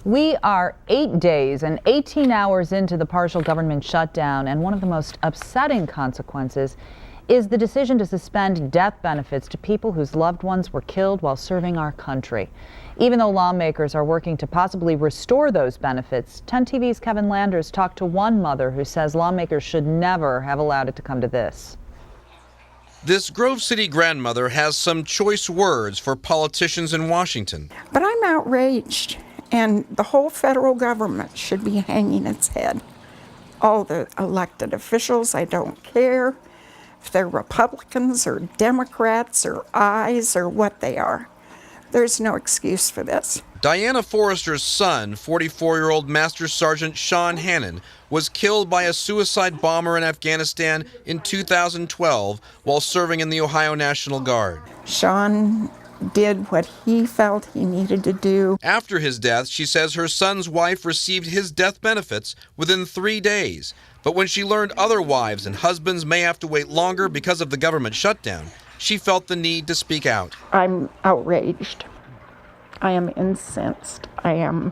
We are 8 days and 18 hours into the partial government shutdown, and one of the most upsetting consequences is the decision to suspend death benefits to people whose loved ones were killed while serving our country. Even though lawmakers are working to possibly restore those benefits, 10 TV's Kevin Landers talked to one mother who says lawmakers should never have allowed it to come to this. This Grove City grandmother has some choice words for politicians in Washington. But I'm outraged, and the whole federal government should be hanging its head. All the elected officials, I don't care if they're Republicans or Democrats or ayes or what they are. There's no excuse for this. Diana Forrester's son, 44-year-old Master Sergeant Sean Hannon, was killed by a suicide bomber in Afghanistan in 2012 while serving in the Ohio National Guard. Sean did what he felt he needed to do. After his death, she says her son's wife received his death benefits within 3 days. But when she learned other wives and husbands may have to wait longer because of the government shutdown, she felt the need to speak out. I'm outraged. I am incensed. I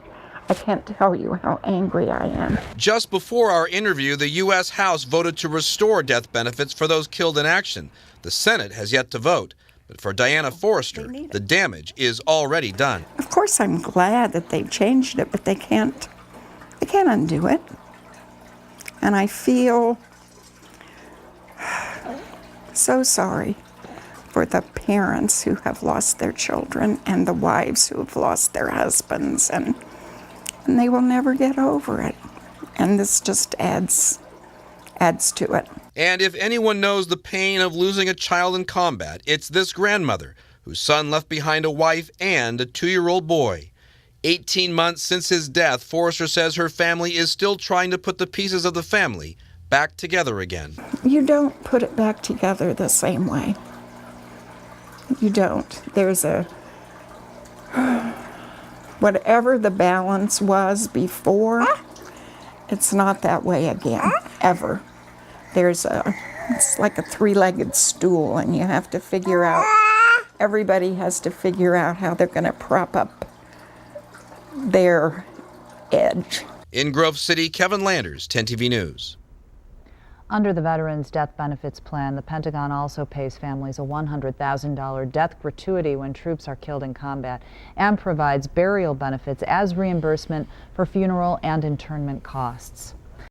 can't tell you how angry I am. Just before our interview, the U.S. House voted to restore death benefits for those killed in action. The Senate has yet to vote. But for Diana Forrester, the damage is already done. Of course, I'm glad that they've changed it, but they can't undo it. And I feel so sorry for the parents who have lost their children and the wives who have lost their husbands, and they will never get over it. And this just adds to it. And if anyone knows the pain of losing a child in combat, it's this grandmother, whose son left behind a wife and a 2-year-old boy. 18 months since his death, Forrester says her family is still trying to put the pieces of the family back together again. You don't put it back together the same way. You don't. There's whatever the balance was before, it's not that way again, ever. It's like a 3-legged stool, and you have to figure out, everybody has to figure out how they're going to prop up their edge. In Grove City, Kevin Landers, 10 TV News. Under the Veterans Death Benefits Plan, the Pentagon also pays families a $100,000 death gratuity when troops are killed in combat and provides burial benefits as reimbursement for funeral and internment costs.